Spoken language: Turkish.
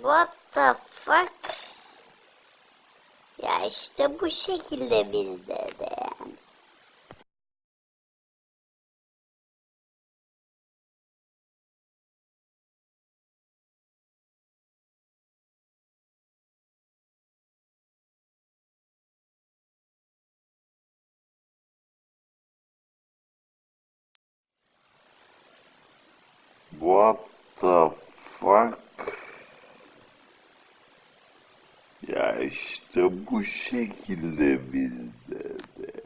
What the fuck? Ya işte bu şekilde bizde de yani. What the fuck? Ya işte bu şekilde bizde de.